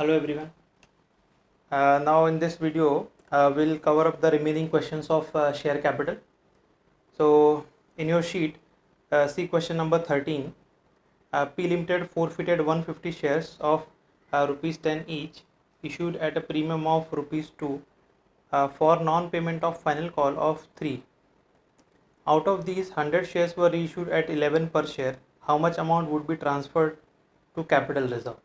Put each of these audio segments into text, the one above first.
Hello everyone. Now in this video we'll cover up the remaining questions of share capital. So in your sheet see question number 13. P Limited forfeited 150 shares of rupees 10 each issued at a premium of rupees 2 for non-payment of final call of 3. Out of these 100 shares were reissued at 11 per share. How much amount would be transferred to capital reserve?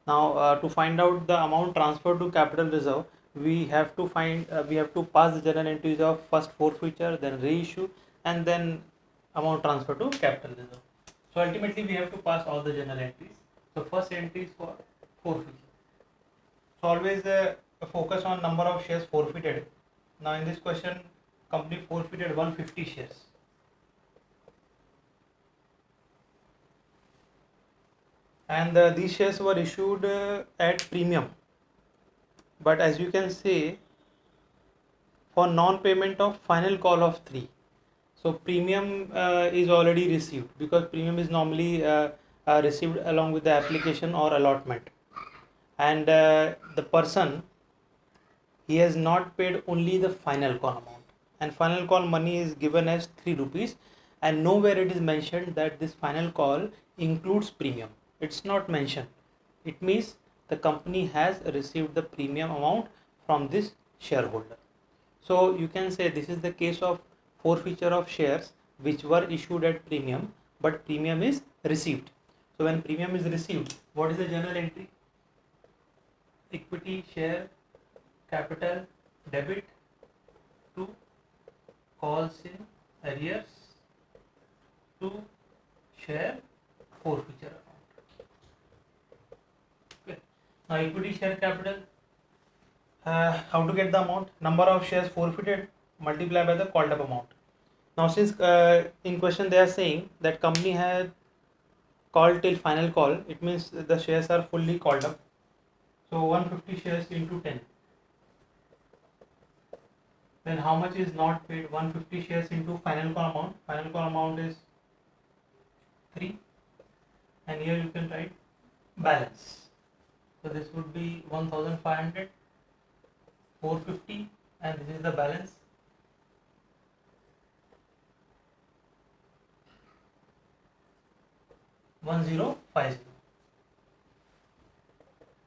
Now, to find out the amount transferred to capital reserve, we have to pass the journal entries of first forfeiture, then reissue, and then amount transferred to capital reserve. So ultimately, we have to pass all the journal entries. So first entry is for forfeiture. So always focus on number of shares forfeited. Now in this question, company forfeited 150 shares. And these shares were issued at premium, but as you can see, for non-payment of final call of 3. So premium is already received, because premium is normally received along with the application or allotment, and the person, he has not paid only the final call amount, and final call money is given as 3 rupees, and nowhere it is mentioned that this final call includes premium. It's not mentioned. It means the company has received the premium amount from this shareholder. So you can say this is the case of forfeiture of shares which were issued at premium, but premium is received. So when premium is received, what is the journal entry? Equity share capital debit to calls in arrears to share forfeiture account. Okay. Now equity share capital, how to get the amount? Number of shares forfeited multiplied by the called up amount. Now since in question they are saying that company had called till final call, it means the shares are fully called up. So 150 shares into 10. Then how much is not paid? 150 shares into final call amount. Final call amount is 3, and here you can write balance. So this would be 1500, 450, and this is the balance. $1050.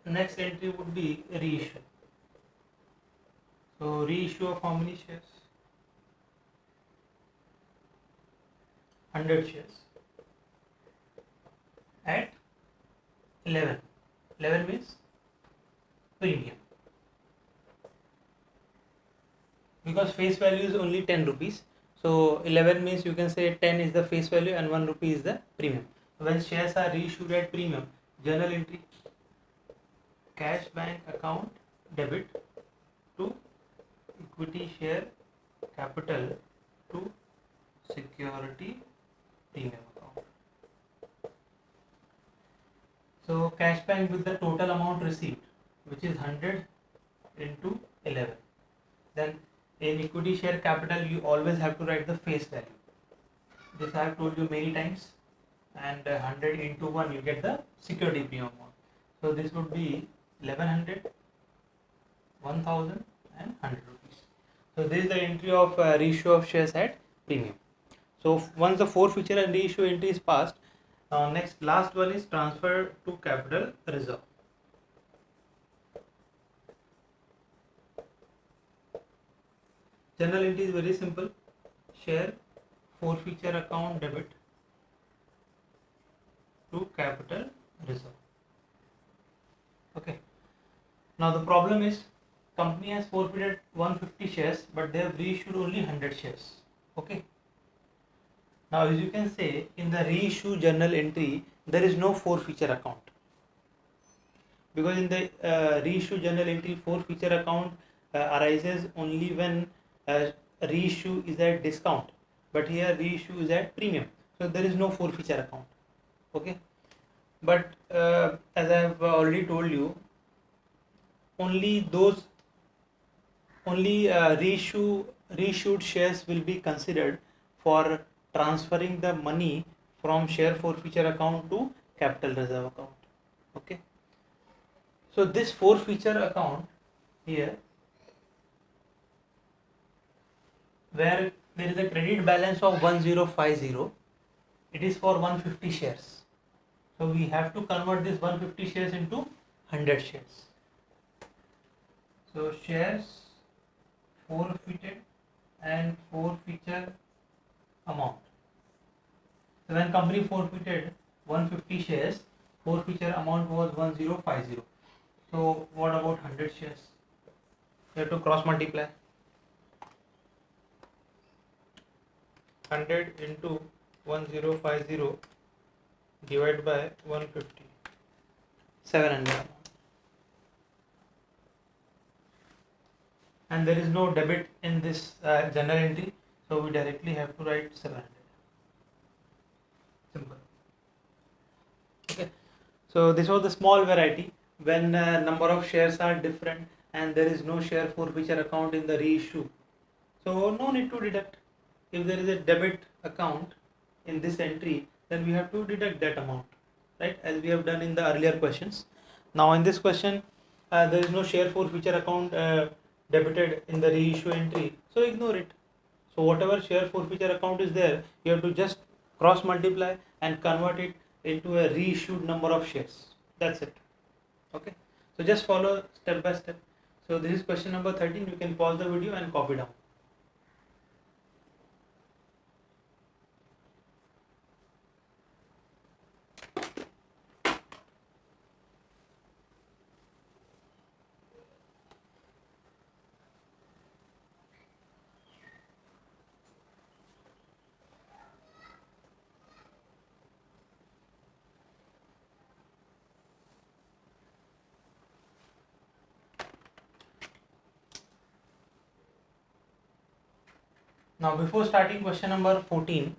Next entry would be reissue. So reissue of how many shares? 100 shares at 11. 11 means premium, because face value is only 10 rupees. So 11 means you can say 10 is the face value and 1 rupee is the premium. When shares are reissued at premium, journal entry cash bank account debit to equity share capital to security premium account. So cash bank with the total amount received, which is 100 into 11. Then in equity share capital, you always have to write the face value. This I have told you many times. And 100 into 1, you get the security premium amount. So this would be 1100, 1000 and 100 rupees. So this is the entry of reissue of shares at premium. So once the forfeiture and reissue entry is passed, next last one is transfer to capital reserve. Journal entry is very simple. Share forfeiture account debit to capital reserve. Okay. Now the problem is company has forfeited 150 shares, but they have reissued only 100 shares. Okay. Now as you can say, in the reissue journal entry, there is no forfeiture account, because in the reissue journal entry, forfeiture account arises only when reissue is at discount, but here reissue is at premium, so there is no forfeiture account. Okay. But as I have already told you, only reissued shares will be considered for transferring the money from share forfeiture account to capital reserve account. Okay. So this forfeiture account here, where there is a credit balance of 1050, it is for 150 shares. So we have to convert this 150 shares into 100 shares. So shares forfeited and forfeiture amount. So when company forfeited 150 shares, forfeiture amount was 1050. So what about 100 shares? You have to cross multiply. 100 into 1050 divided by 150. 700. And there is no debit in this journal entry, so we directly have to write 700. Simple. Okay. So this was the small variety when number of shares are different and there is no share forfeiture account in the reissue. So no need to deduct. If there is a debit account in this entry, then we have to deduct that amount, right? As we have done in the earlier questions. Now in this question, there is no share forfeiture account debited in the reissue entry, so ignore it. So whatever share forfeiture account is there, you have to just cross multiply and convert it into a reissued number of shares. That's it. Okay. So just follow step by step. So this is question number 13. You can pause the video and copy down. Now before starting question number 14,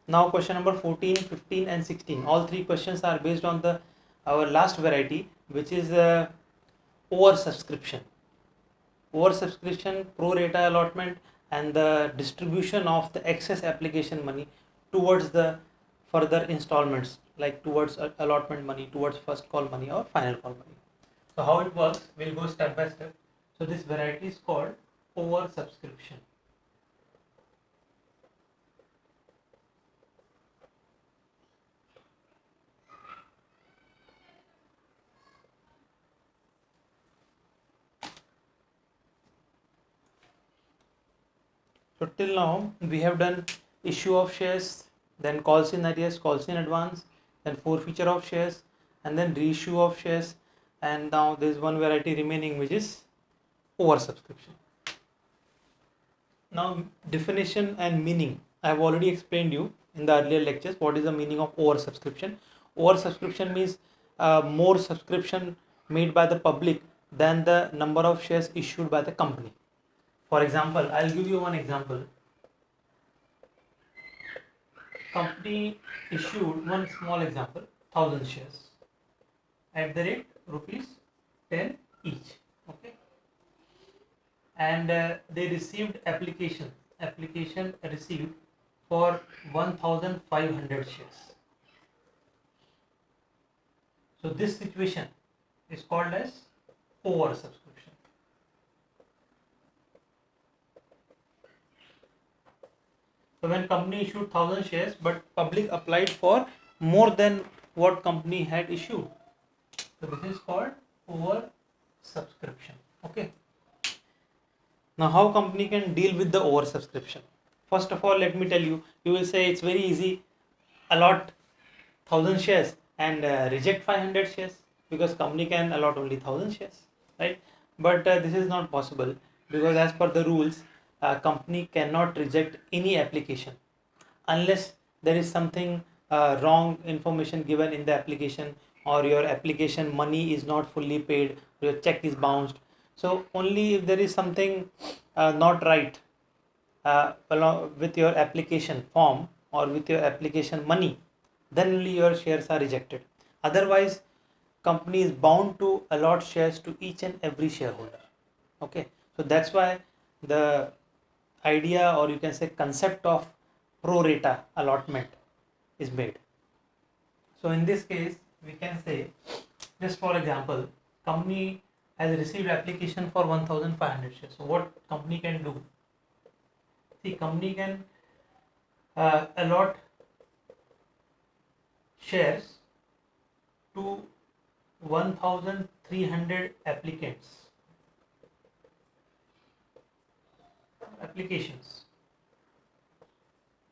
now question number 14, 15 and 16, all three questions are based on the our last variety, which is oversubscription. Oversubscription, pro rata allotment and the distribution of the excess application money towards the further installments, like towards allotment money, towards first call money or final call money. So how it works, we'll go step by step. So this variety is called oversubscription. So till now we have done issue of shares, then calls in arrears, calls in advance, then forfeiture of shares, and then reissue of shares, and now there is one variety remaining, which is oversubscription. Now definition and meaning, I have already explained you in the earlier lectures what is the meaning of oversubscription. Oversubscription means more subscription made by the public than the number of shares issued by the company. For example, I'll give you one example. Company issued, one small example, 1000 shares at the rate ₹10 each. Okay. And they received application received for 1500 shares. So this situation is called as oversubscription. So when company issued 1000 shares, but public applied for more than what company had issued. So this is called oversubscription. Okay. Now how company can deal with the oversubscription? First of all, let me tell you, you will say it's very easy, allot 1000 shares and reject 500 shares, because company can allot only 1000 shares, right? But this is not possible, because as per the rules, company cannot reject any application unless there is something wrong information given in the application, or your application money is not fully paid, your check is bounced. So only if there is something not right along with your application form or with your application money, then only your shares are rejected. Otherwise, company is bound to allot shares to each and every shareholder. Okay, so that's why the idea, or you can say concept, of pro rata allotment is made. So in this case, we can say, just for example, company has received application for 1500 shares. So what company can do? See, company can allot shares to 1300 applications,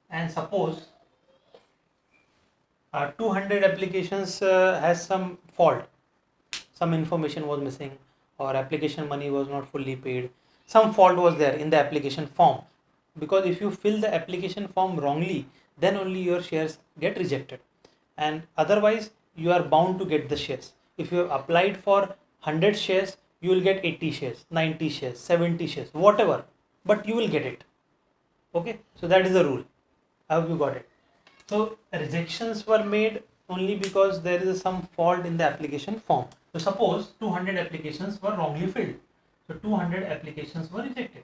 and suppose 200 applications has some fault, some information was missing, or application money was not fully paid, some fault was there in the application form, because if you fill the application form wrongly, then only your shares get rejected, and otherwise you are bound to get the shares. If you have applied for 100 shares, you will get 80 shares, 90 shares, 70 shares, whatever, but you will get it. Okay, so that is the rule. I hope you got it. So rejections were made only because there is some fault in the application form. So suppose 200 applications were wrongly filled. So 200 applications were rejected.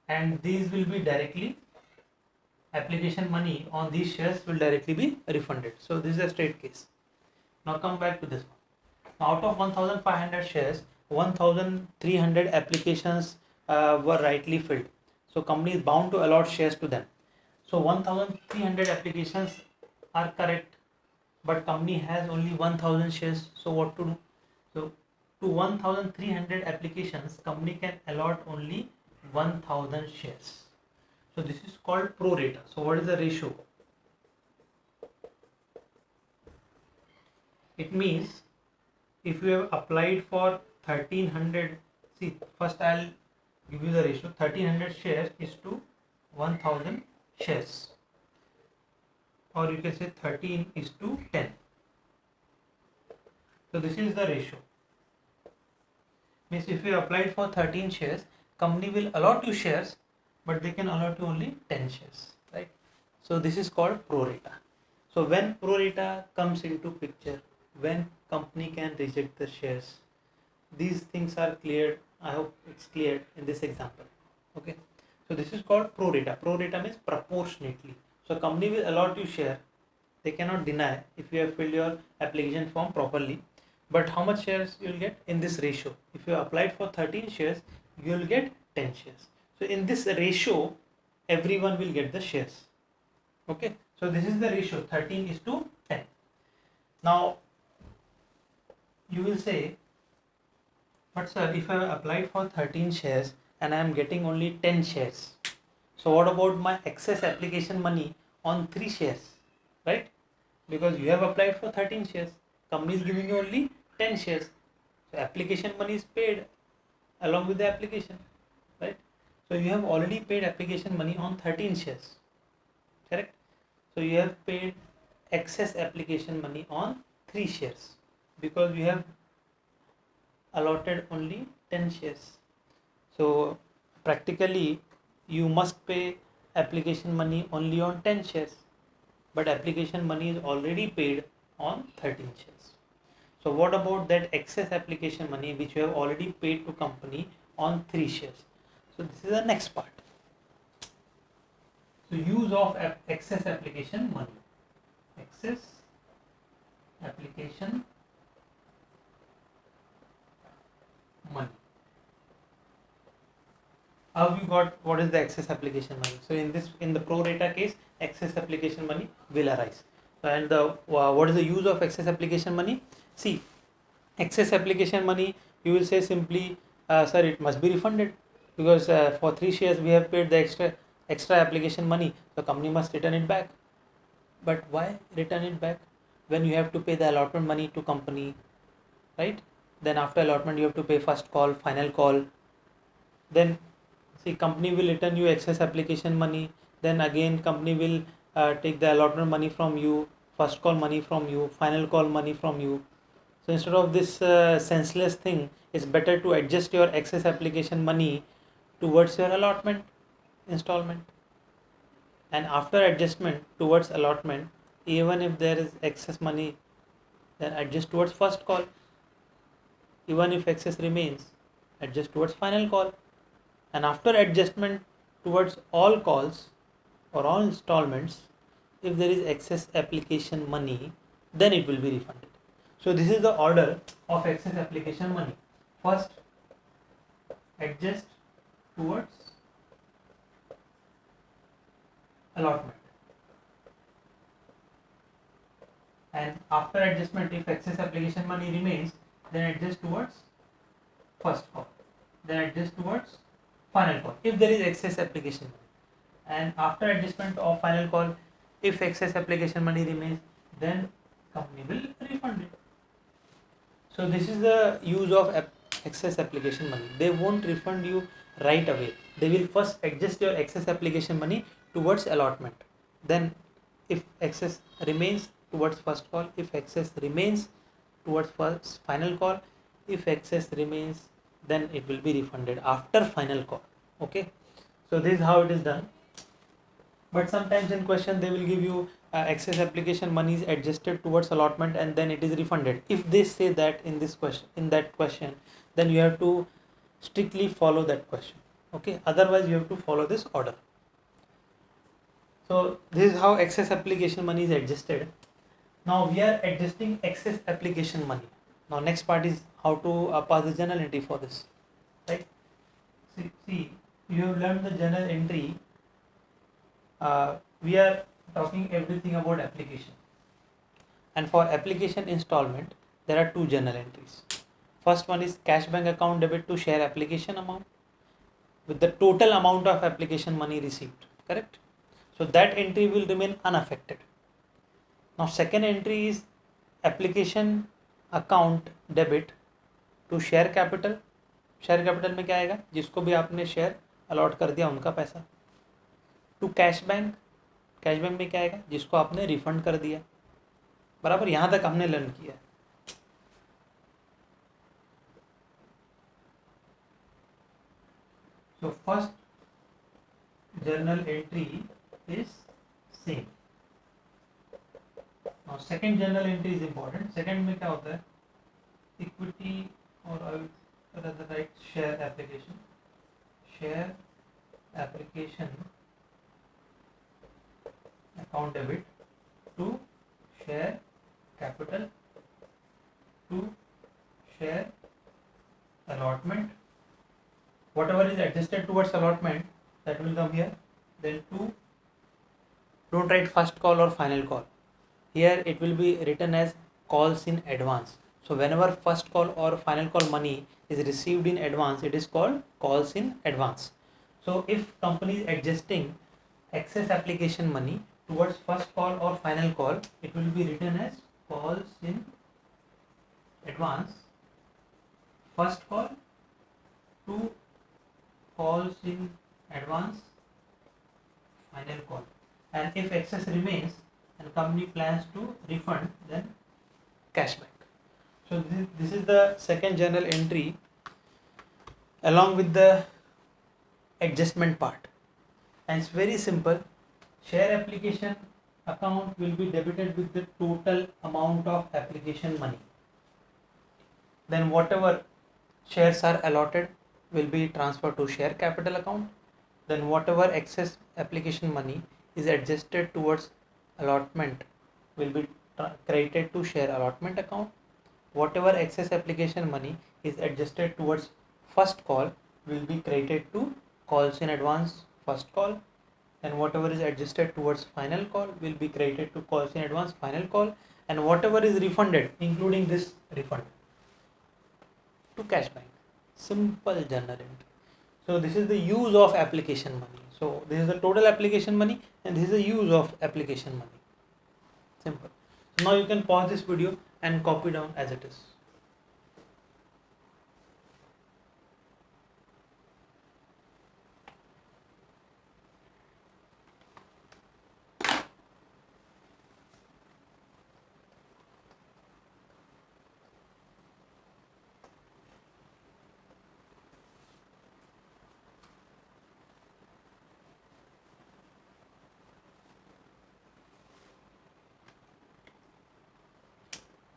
And these will be directly, application money on these shares will directly be refunded. So this is a straight case. Now come back to this one. Now out of 1500 shares, 1300 applications were rightly filled. So company is bound to allot shares to them. So 1300 applications are correct, but company has only 1000 shares. So what to do? So to 1300 applications, company can allot only 1000 shares. So this is called pro rata. So what is the ratio? It means if you have applied for 1300, see, first I'll give you the ratio. 1300 shares is to 1000 shares, or you can say 13 is to 10. So this is the ratio. Means if you applied for 13 shares, company will allot you shares, but they can allot you only 10 shares, right? So this is called pro rata. So when pro rata comes into picture, when company can reject the shares, these things are cleared. I hope it's cleared in this example. Okay, so this is called pro rata. Pro rata means proportionately. So company will allot you share, they cannot deny if you have filled your application form properly, but how much shares you will get in this ratio? If you applied for 13 shares, you will get 10 shares. So in this ratio, everyone will get the shares. Okay, so this is the ratio, 13 is to 10. Now you will say, but sir, if I have applied for 13 shares and I am getting only 10 shares, so what about my excess application money on 3 shares, right? Because you have applied for 13 shares, company is giving you only 10 shares. So application money is paid along with the application, right? So you have already paid application money on 13 shares, correct? So you have paid excess application money on 3 shares because you have allotted only 10 shares. So practically you must pay application money only on 10 shares, but application money is already paid on 13 shares. So what about that excess application money which you have already paid to company on 3 shares? So this is the next part. So use of excess application money. Excess application money. How you got what is the excess application money? So in the pro rata case, excess application money will arise. And what is the use of excess application money? See, excess application money, you will say simply, sir, it must be refunded because for 3 shares we have paid the extra application money, the company must return it back. But why return it back when you have to pay the allotment money to company, right? Then after allotment you have to pay first call, final call. Then see, company will return you excess application money. Then again company will take the allotment money from you, first call money from you, final call money from you. So instead of this senseless thing, it's better to adjust your excess application money towards your allotment installment. And after adjustment towards allotment, even if there is excess money, then adjust towards first call. Even if excess remains, adjust towards final call. And after adjustment towards all calls or all installments, if there is excess application money, then it will be refunded. So this is the order of excess application money. First, adjust towards allotment, and after adjustment, if excess application money remains, then adjust towards first call, then adjust towards final call if there is excess application money, and after adjustment of final call, if excess application money remains, then company will refund it. So this is the use of excess application money. They won't refund you right away. They will first adjust your excess application money towards allotment. Then if excess remains, towards first call, if excess remains, towards first final call, if excess remains, then it will be refunded after final call. Okay, so this is how it is done. But sometimes in question they will give you excess application money is adjusted towards allotment and then it is refunded. If they say that in this question, in that question, then you have to strictly follow that question. Okay, otherwise you have to follow this order. So this is how excess application money is adjusted. Now we are adjusting excess application money. Now next part is how to pass the journal entry for this, right? See, you have learned the journal entry. We are talking everything about application, and for application installment there are two journal entries. First one is cash bank account debit to share application amount with the total amount of application money received, correct? So that entry will remain unaffected. Now second entry is application account debit to share capital. Share capital में क्या आएगा? जिसको भी आपने share allot कर दिया उनका पैसा. To cash bank, cash bank में क्या आएगा? जिसको आपने रिफंड कर दिया. बराबर, यहां तक हमने लर्न किया. So first journal entry is same. Now second journal entry is important. Second में क्या होता है? Equity or rather write share application. Share application account debit to share capital to share allotment. Whatever is adjusted towards allotment, that will come here. Then to, don't write first call or final call. Here it will be written as calls in advance. So whenever first call or final call money is received in advance, it is called calls in advance. So if company is adjusting excess application money towards first call or final call, it will be written as calls in advance, first call to calls in advance, final call. And if excess remains and company plans to refund, then cash back. So this is the second journal entry along with the adjustment part, and it's very simple. Share application account will be debited with the total amount of application money. Then whatever shares are allotted will be transferred to share capital account. Then whatever excess application money is adjusted towards allotment will be credited to share allotment account. Whatever excess application money is adjusted towards first call will be credited to calls in advance, first call. And whatever is adjusted towards final call will be credited to calls in advance, final call. And whatever is refunded, including this refund, to cash bank. Simple journal entry. So this is the use of application money. So this is the total application money and this is the use of application money. Simple. Now you can pause this video and copy down as it is.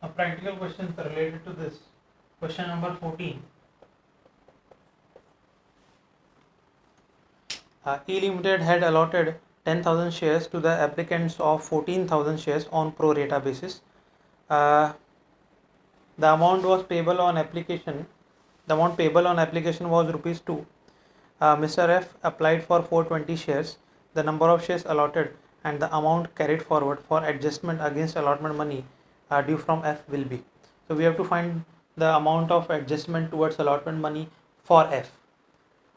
A practical question related to this. Question number 14. E Limited had allotted 10,000 shares to the applicants of 14,000 shares on pro rata basis. The amount was payable on application. The amount payable on application was rupees 2. Mr. F applied for 420 shares. The number of shares allotted and the amount carried forward for adjustment against allotment money due from F will be. So we have to find the amount of adjustment towards allotment money for F.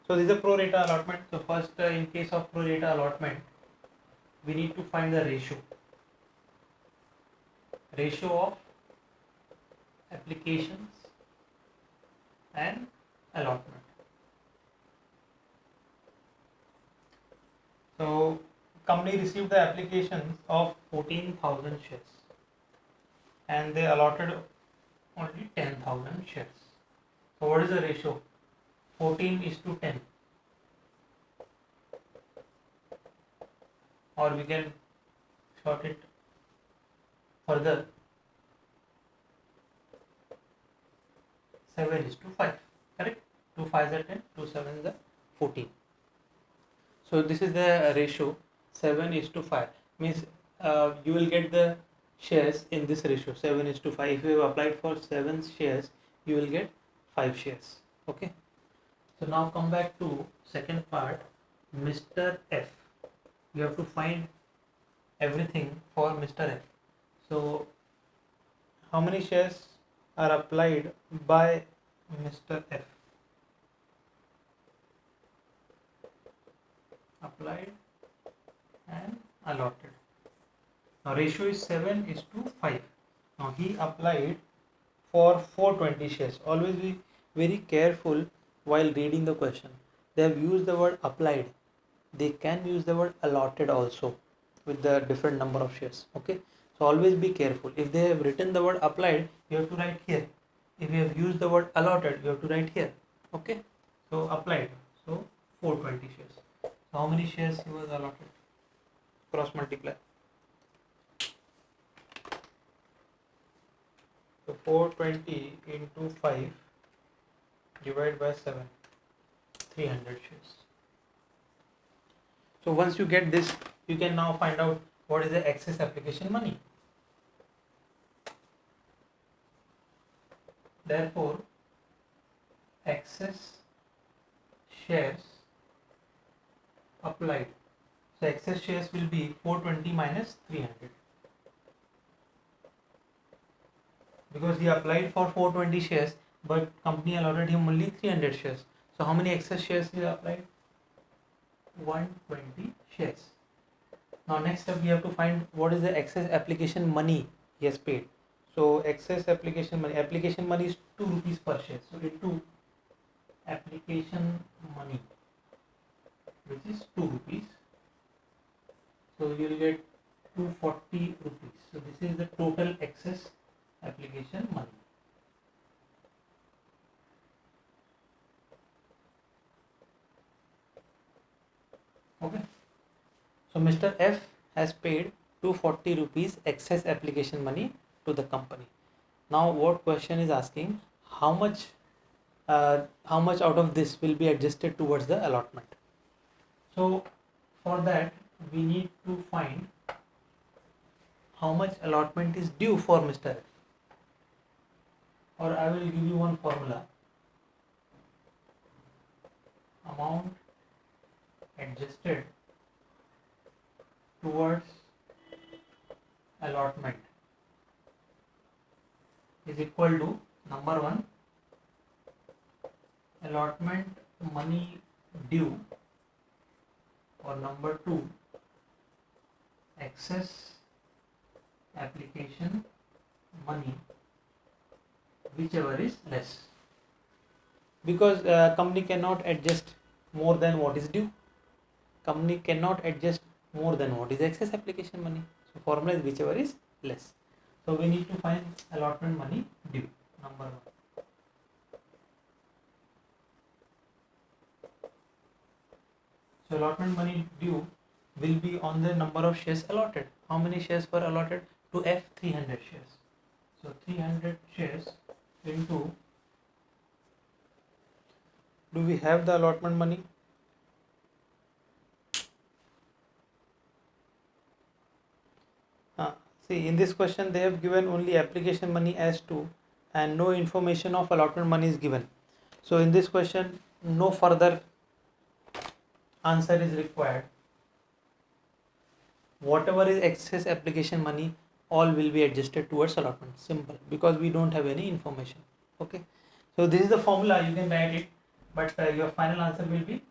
So this is a pro rata allotment. So first, in case of pro rata allotment, we need to find the ratio of applications and allotment. So company received the applications of 14,000 shares and they allotted only 10,000 shares. So what is the ratio? 14:10, or we can short it further, 7:5, correct? 2 5s are 10, 2 7s are 14. So this is the ratio, 7:5, means you will get the shares in this ratio, 7:5. If you have applied for 7 shares, you will get 5 shares. Okay. So now come back to second part, Mr. F. You have to find everything for Mr. F. So how many shares are applied by Mr. F? Applied and allotted. Now ratio is 7:5. Now he applied for 420 shares. Always be very careful while reading the question. They have used the word applied. They can use the word allotted also with the different number of shares. Okay. So always be careful. If they have written the word applied, you have to write here. If you have used the word allotted, you have to write here. Okay. So applied. So 420 shares. So how many shares he was allotted? Cross multiply. So 420 into 5 divided by 7, 300 shares. So once you get this, you can now find out what is the excess application money. Therefore, excess shares applied. So excess shares will be 420 minus 300. Because he applied for 420 shares, but company allotted him only 300 shares. So how many excess shares he applied? 120 shares. Now next step we have to find what is the excess application money he has paid. So excess application money is 2 rupees per share. So into application money, which is 2 rupees. So you will get 240 rupees. So this is the total excess application money. Okay. So Mr. F has paid 240 rupees excess application money to the company. Now what question is asking, how much out of this will be adjusted towards the allotment? So for that we need to find how much allotment is due for Mr. F. Or I will give you one formula. Amount adjusted towards allotment is equal to, number 1, allotment money due, or number 2, excess application money, whichever is less. Because company cannot adjust more than what is due. Company cannot adjust more than what is excess application money. So formula is whichever is less. So we need to find allotment money due, number 1. So allotment money due will be on the number of shares allotted. How many shares were allotted to F? 300 shares. So 300 shares into, do we have the allotment money? See, in this question they have given only application money as 2 and no information of allotment money is given. So in this question, no further answer is required. Whatever is excess application money, all will be adjusted towards allotment. Simple, because we don't have any information. Okay, so this is the formula, you can write it, but your final answer will be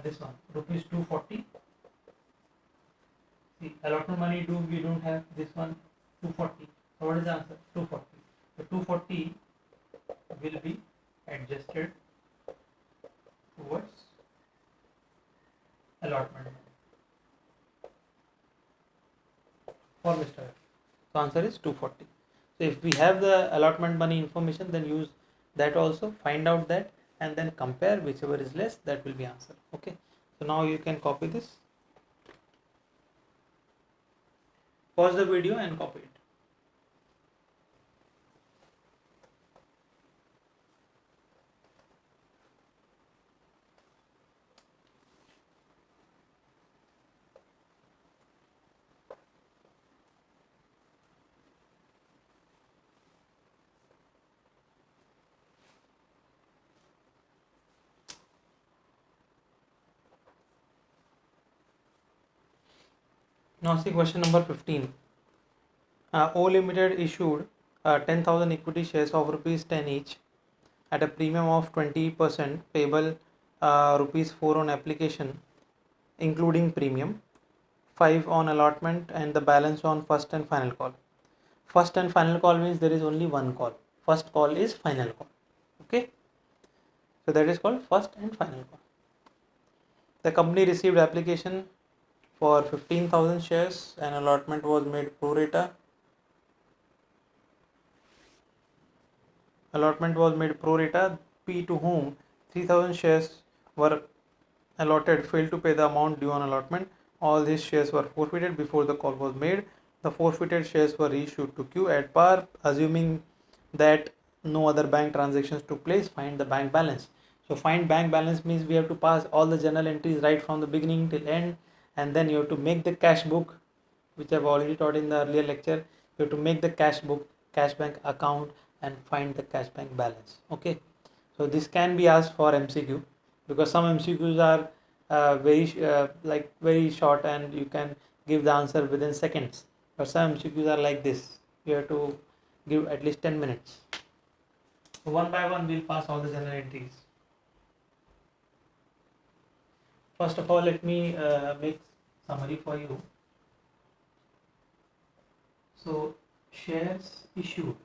this one, rupees 240. See, allotment money we don't have, this one 240. So what is the answer? 240. So 240 will be adjusted towards allotment for Mr. F. So answer is 240. So if we have the allotment money information, then use that also, find out that, and then compare, whichever is less, that will be answer. Okay, so now you can copy this, pause the video and copy it. Now see question number 15. O Limited issued 10,000 equity shares of rupees 10 each at a premium of 20% payable rupees 4 on application including premium, 5 on allotment, and the balance on first and final call. First and final call means there is only one call. First call is final call. Okay, so that is called first and final call. The company received application for 15,000 shares and allotment was made pro rata. Allotment was made pro rata. P to whom 3,000 shares were allotted failed to pay the amount due on allotment. All these shares were forfeited before the call was made. The forfeited shares were reissued to Q at par. Assuming that no other bank transactions took place, find the bank balance. So find bank balance means we have to pass all the journal entries right from the beginning till end, and then you have to make the cash book, which I've already taught in the earlier lecture. You have to make the cash book, cash bank account, and find the cash bank balance. Okay, so this can be asked for MCQ, because some MCQs are very short and you can give the answer within seconds, but some MCQs are like this, you have to give at least 10 minutes. So one by one we'll pass all the journal entries. First of all, let me make summary for you. So shares issued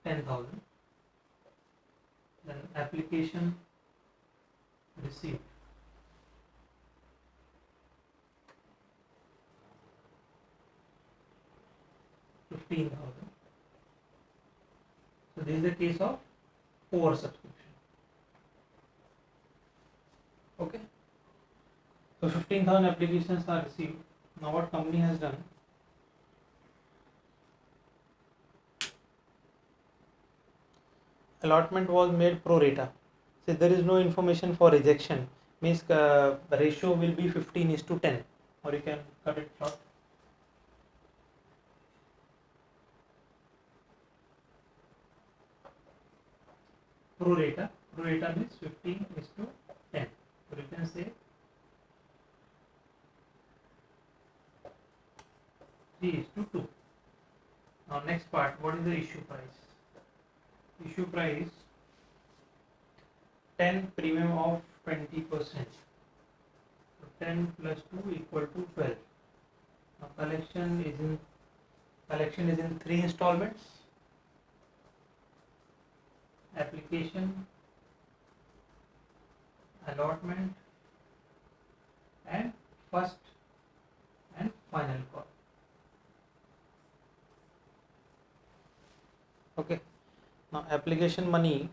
10,000, then application received 15,000. So this is the case of over subscription. Okay, so 15,000 applications are received. Now what company has done, allotment was made pro rata. So there is no information for rejection, means the ratio will be 15:10, or you can cut it short. Pro rata means 15:10, so you can say 3:2. Now next part, what is the issue price? Issue price 10 premium of 20%. So 10 plus 2 equal to 12. Now collection is in 3 installments. Application, allotment, and first and final call. Okay, now application money,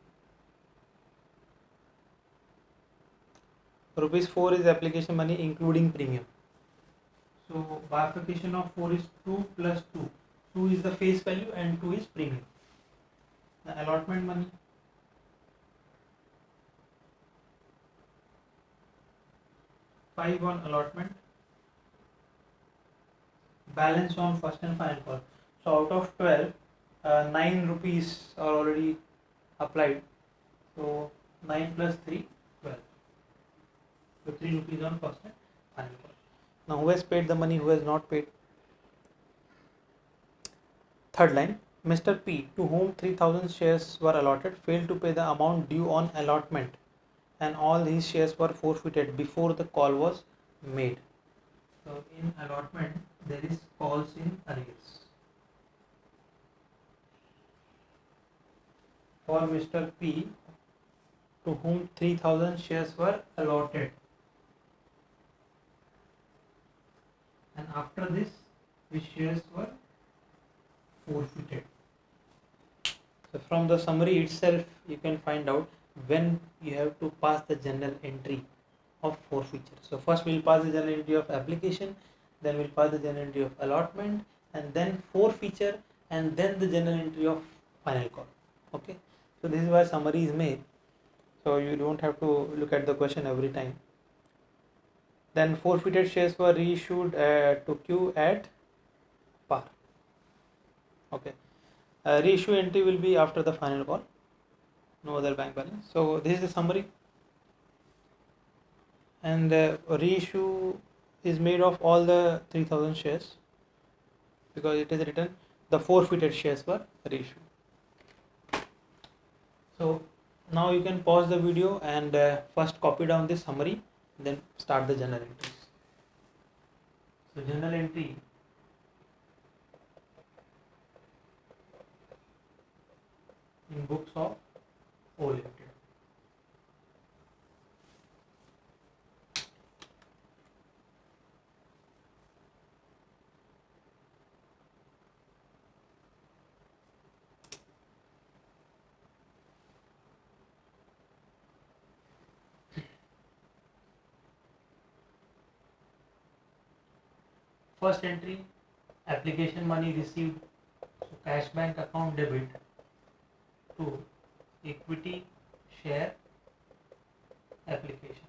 rupees 4 is application money including premium. So bifurcation of 4 is 2 plus 2. 2 is the face value and 2 is premium. The allotment money, 5 on allotment, balance on first and final call. So out of 12, 9 rupees are already applied. So 9 plus 3, 12. So 3 rupees on first and final call. Now who has paid the money, who has not paid? Third line, Mr. P, to whom 3000 shares were allotted, failed to pay the amount due on allotment and all his shares were forfeited before the call was made. So in allotment there is calls in arrears. For Mr. P, to whom 3000 shares were allotted, and after this his shares were forfeited. So from the summary itself you can find out when you have to pass the journal entry of forfeiture. So first we'll pass the journal entry of application, then we'll pass the journal entry of allotment, and then forfeiture, and then the journal entry of final call. Okay, so this is why summary is made, so you don't have to look at the question every time. Then forfeited shares were reissued to Q at par. Okay, reissue entry will be after the final call, no other bank balance. So this is the summary, and reissue is made of all the 3000 shares because it is written the forfeited shares were reissued. So now you can pause the video and first copy down this summary, then start the journal entries. So journal entry, in books of O Limited. First entry, application money received, so cash bank account debit to equity share application.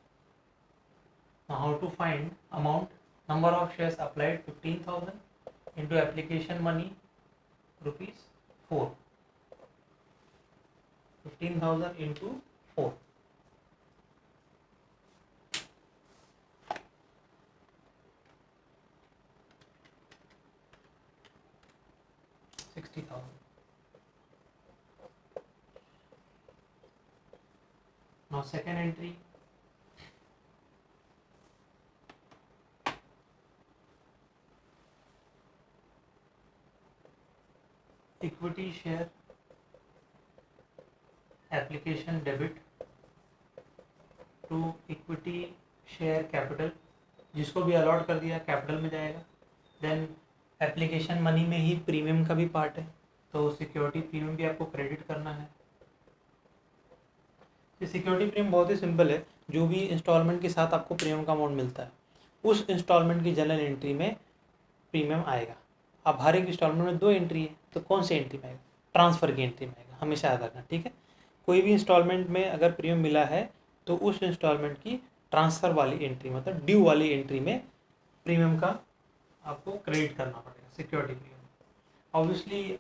Now how to find amount? Number of shares applied 15,000 into application money rupees 4. 15,000 into 4. 60,000. Now second entry, equity share application debit to equity share capital, जिसको भी allot कर दिया capital में जाएगा. Then application money में ही premium का भी part है, तो सिक्योरिटी प्रीमियम भी आपको क्रेडिट करना है. ये सिक्योरिटी प्रीमियम बहुत ही सिंपल है, जो भी इंस्टॉलमेंट के साथ आपको प्रीमियम का अमाउंट मिलता है उस इंस्टॉलमेंट की जनरल एंट्री में प्रीमियम आएगा. अब हर एक इंस्टॉलमेंट में 2 एंट्री है, तो कौन सी एंट्री में आएगा? ट्रांसफ़र की एंट्री में आएगा, हमेशा याद रखना. ठीक है, कोई भी इंस्टॉलमेंट में अगर प्रीमियम मिला है तो उस इंस्टॉलमेंट की ट्रांसफ़र वाली एंट्री, मतलब ड्यू वाली एंट्री में प्रीमियम का आपको क्रेडिट करना पड़ेगा, सिक्योरिटी प्रीमियम. ऑब्वियसली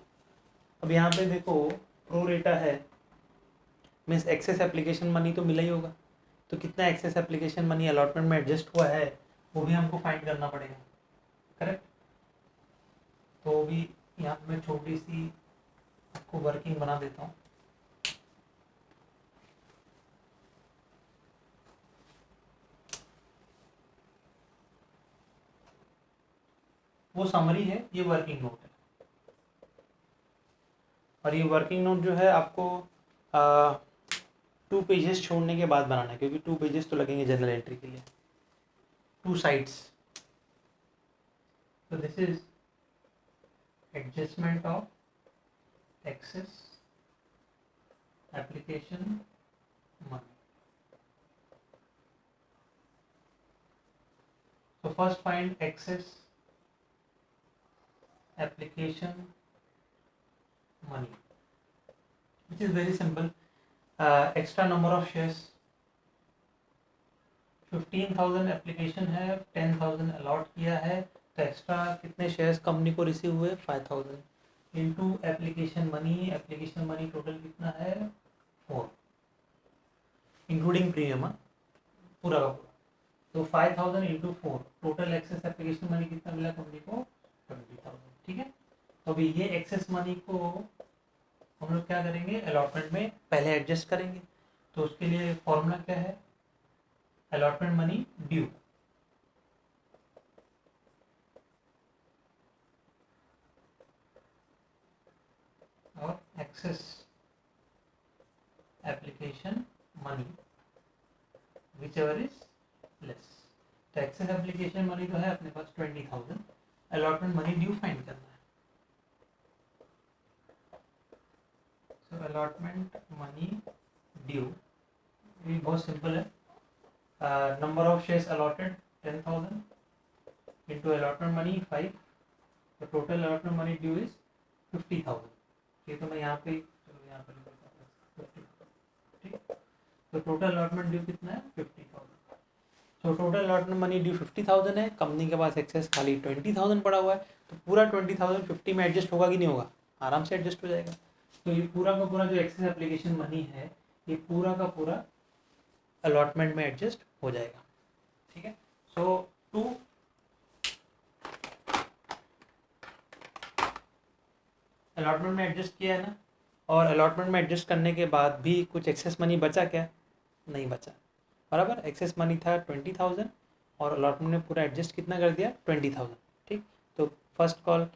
अब यहाँ पे देखो प्रो रेटा है, मीन्स एक्सेस एप्लीकेशन मनी तो मिला ही होगा, तो कितना एक्सेस एप्लीकेशन मनी अलॉटमेंट में एडजस्ट हुआ है वो भी हमको फाइंड करना पड़ेगा. करेक्ट. तो भी यहाँ पे मैं छोटी सी आपको वर्किंग बना देता हूँ. वो समरी है, ये वर्किंग नोट है, और ये वर्किंग नोट जो है आपको 2 पेजेस छोड़ने के बाद बनाना है, क्योंकि 2 पेजेस तो लगेंगे जनरल एंट्री के लिए, 2 साइड्स. तो this is adjustment of excess application money. So first find excess application money, which is very simple. Extra number of shares, 15,000 application है, 10,000 अलॉट किया है, तो एक्स्ट्रा कितने शेयर्स कंपनी को रिसीव हुए 5000 इंटू एप्लीकेशन मनी टोटल कितना है 4 including premium पूरा का पूरा। तो 5000 into 4 total excess application money कितना मिला कंपनी को 20000। ठीक है, तो अभी ये एक्सेस मनी को हम लोग क्या करेंगे अलॉटमेंट में पहले एडजस्ट करेंगे। तो उसके लिए फॉर्मूला क्या है अलॉटमेंट मनी ड्यू और excess application money whichever is less। तो एक्सेस एप्लीकेशन मनी तो है अपने पास 20000, अलॉटमेंट मनी ड्यू फाइंड करना है। सो अलॉटमेंट मनी ड्यू ये बहुत सिंपल है, number of shares allotted 10000 into allotment money 5, तो total allotment money due is 50000। ये तो मैं यहाँ पे यहाँ पर लिख देता हूँ 50,000। ठीक, तो टोटल अलॉटमेंट ड्यू कितना है 50,000। तो टोटल अलॉटमेंट मनी ड्यू 50,000 है, कंपनी के पास एक्सेस खाली 20,000 पड़ा हुआ है। तो पूरा 20,000 50 में एडजस्ट होगा कि नहीं होगा, आराम से एडजस्ट हो जाएगा। तो ये पूरा का पूरा जो एक्सेस एप्लीकेशन मनी है ये पूरा का पूरा अलॉटमेंट में एडजस्ट हो जाएगा। ठीक है, सो टू अलॉटमेंट में एडजस्ट किया है ना, और अलॉटमेंट में एडजस्ट करने के बाद भी कुछ एक्सेस मनी बचा क्या, नहीं बचा। बराबर, एक्सेस मनी था 20,000 और अलॉटमेंट में पूरा एडजस्ट कितना कर दिया 20,000। ठीक, तो फर्स्ट कॉल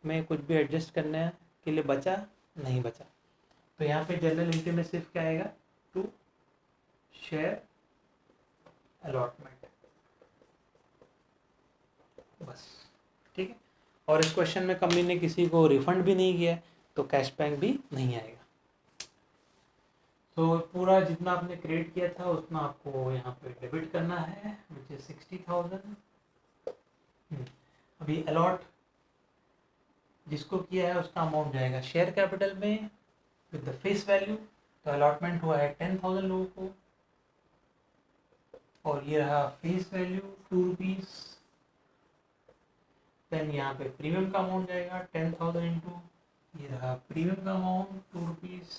में कुछ भी एडजस्ट करने के लिए बचा नहीं बचा। तो यहाँ पे जनरल एंट्री में सिर्फ क्या आएगा टू शेयर अलॉटमेंट, बस। ठीक है, और इस क्वेश्चन में कंपनी ने किसी को रिफंड भी नहीं किया तो कैश बैक भी नहीं आएगा। तो पूरा जितना आपने क्रिएट किया था उतना आपको यहाँ पे डेबिट करना है विच इज 60,000। अभी अलॉट जिसको किया है उसका अमाउंट जाएगा शेयर कैपिटल में विद द फेस वैल्यू। तो अलॉटमेंट हुआ है 10,000 लोगों को और ये रहा फेस वैल्यू 2 रुपीज़। देन यहाँ पे प्रीमियम का अमाउंट जाएगा 10,000 इंटू ये रहा प्रीमियम का अमाउंट 2 रुपीज़।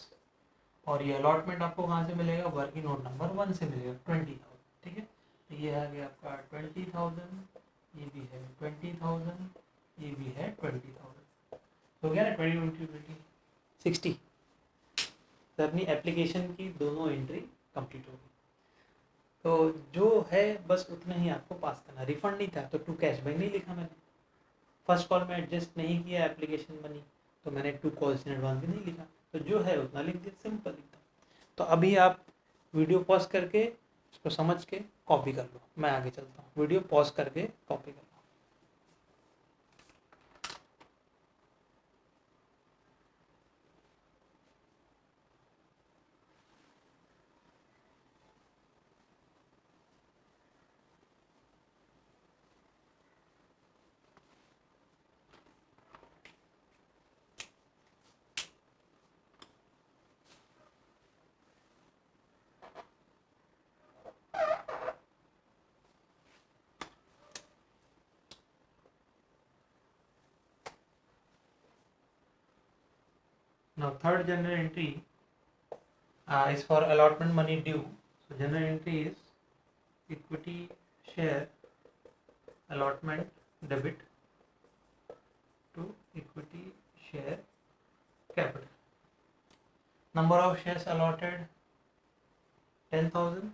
और ये अलॉटमेंट आपको कहाँ से मिलेगा वर्किंग नोट नंबर 1 से मिलेगा 20,000। ठीक है, तो ये आ गया आपका 20,000, ये भी है 20,000, ये भी है 20,000। तो क्या ना 60। तो अपनी एप्लीकेशन की दोनों एंट्री कंप्लीट होगी। तो जो है बस उतना ही आपको पास करना। रिफंड नहीं था तो टू कैश बैक नहीं लिखा मैंने, फर्स्ट कॉल में एडजस्ट नहीं किया एप्लीकेशन मनी तो मैंने 2 कॉल्स इन एडवांस भी नहीं लिखा। तो जो है उतना लिख दिया, सिंपल एकदम। तो अभी आप वीडियो पॉज करके इसको समझ के कॉपी कर लो, मैं आगे चलता हूँ। वीडियो पॉज करके कॉपी कर लो। Now third general entry is for allotment money due. So general entry is equity share allotment debit to equity share capital. Number of shares allotted 10,000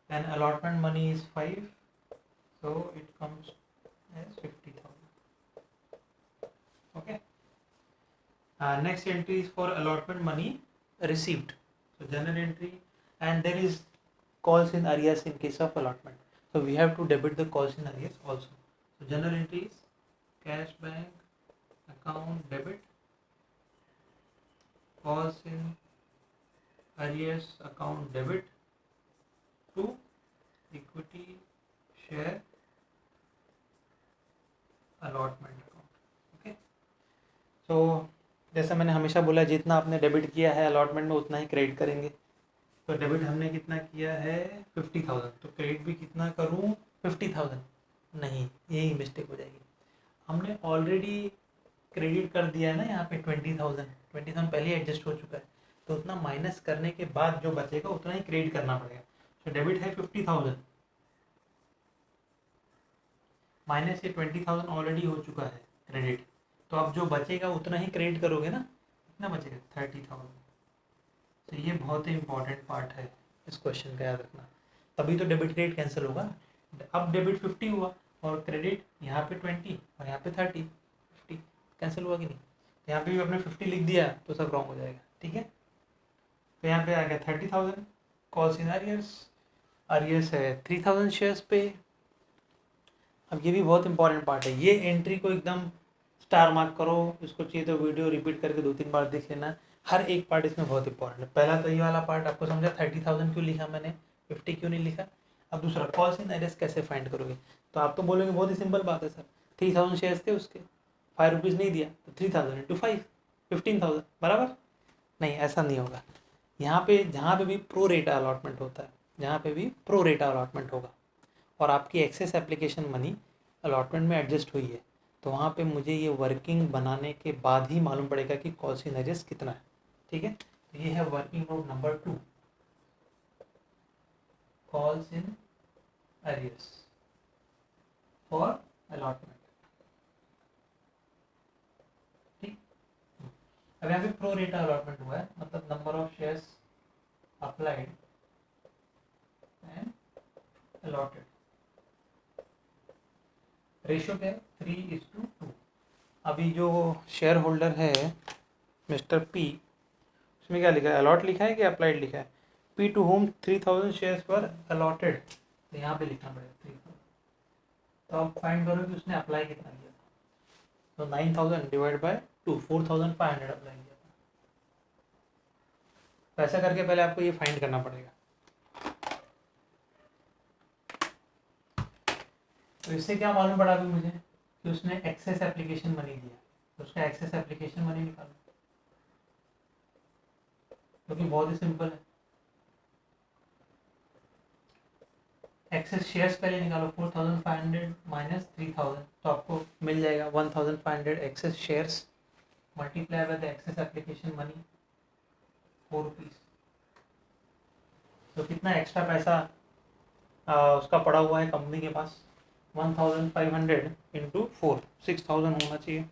and allotment money is 5, so it comes as 50,000. Okay. Next entry is for allotment money received. So general entry, and there is calls in arrears in case of allotment. So we have to debit the calls in arrears also. So general entry is cash bank account debit, calls in arrears account debit to equity share allotment account. Okay. So जैसे मैंने हमेशा बोला जितना आपने debit किया है allotment में उतना ही क्रेडिट करेंगे। तो डेबिट हमने कितना किया है 50,000, तो क्रेडिट भी कितना करूँ 50,000। नहीं, यही मिस्टेक हो जाएगी। हमने ऑलरेडी क्रेडिट कर दिया है ना यहाँ पे 20,000 पहले ही एडजस्ट हो चुका है, तो उतना माइनस करने के बाद जो बचेगा उतना ही क्रेडिट करना पड़ेगा। तो डेबिट है 50,000 माइनस ये 20,000 ऑलरेडी हो चुका है क्रेडिट, तो अब जो बचेगा उतना ही क्रेडिट करोगे ना, कितना बचेगा 30,000। तो ये बहुत ही इंपॉर्टेंट पार्ट है इस क्वेश्चन का, याद रखना, तभी तो डेबिट क्रेडिट कैंसिल होगा। अब डेबिट 50 हुआ और क्रेडिट यहाँ पे 20 और यहाँ पे 30, 50 कैंसिल हुआ कि नहीं, तो यहाँ पे भी अपने 50 लिख दिया तो सब रॉन्ग हो जाएगा, ठीक है। तो यहाँ पे आ गया 30,000, कॉल्स इन अरियर्स है 3,000 शेयर्स पे। अब ये भी बहुत इंपॉर्टेंट पार्ट है, ये एंट्री को एकदम स्टार मार्क करो, इसको चाहिए तो वीडियो रिपीट करके 2-3 बार देख लेना, हर एक पार्ट इसमें बहुत इंपॉर्टेंट है। पहला तो ये वाला पार्ट आपको समझा, 30,000 क्यों लिखा मैंने, 50 क्यों नहीं लिखा। अब दूसरा, कॉल्स इन अरियर्स कैसे फाइंड करोगे, तो आप तो बोलोगे बहुत ही सिंपल बात है सर, 3,000 शेयर्स थे उसके, 5 रुपीज़ नहीं दिया तो 3,000 इंटू 5, 15,000 बराबर। नहीं, ऐसा नहीं होगा। यहाँ पे जहाँ पे भी प्रो रेटा अलॉटमेंट होता है, जहाँ पे भी प्रो रेटा अलॉटमेंट होगा और आपकी एक्सेस एप्लीकेशन मनी अलॉटमेंट में एडजस्ट हुई है, तो वहाँ पे मुझे ये वर्किंग बनाने के बाद ही मालूम पड़ेगा कि कॉल्स इन अरियर्स कितना है, ठीक है। तो ये है working note number 2, calls in arrears for allotment, ठीक। अब यहाँ पे प्रो रेटा अलॉटमेंट हुआ है, मतलब number of shares applied and allotted, ratio क्या है 3:2। अभी जो शेयर होल्डर है मिस्टर पी, उसमें क्या लिखा है, अलॉट लिखा है कि अप्लाइड लिखा है, पी टू होम 3,000 शेयर्स पर अलॉटेड, तो यहाँ पे लिखना पड़ेगा 3,000। तो आप फाइंड करो कि उसने अप्लाई कितना किया था, तो 9,000 डिवाइड बाय 2, 4,500 अप्लाई किया था। तो ऐसा करके पहले आपको ये फाइंड करना पड़ेगा। तो इससे क्या मालूम पड़ा अभी मुझे कि उसने एक्सेस एप्लीकेशन मनी दिया, तो उसका एक्सेस एप्लीकेशन मनी निकालो, क्योंकि बहुत ही सिंपल है। एक्सेस शेयर्स पहले निकालो, 4,500 माइनस 3,000, तो आपको मिल जाएगा 1,500 excess shares multiply by the excess application money 4 rupees. तो कितना एक्स्ट्रा पैसा उसका पड़ा हुआ है कंपनी के पास, 1,500 इंटू 4, 6,000 होना चाहिए।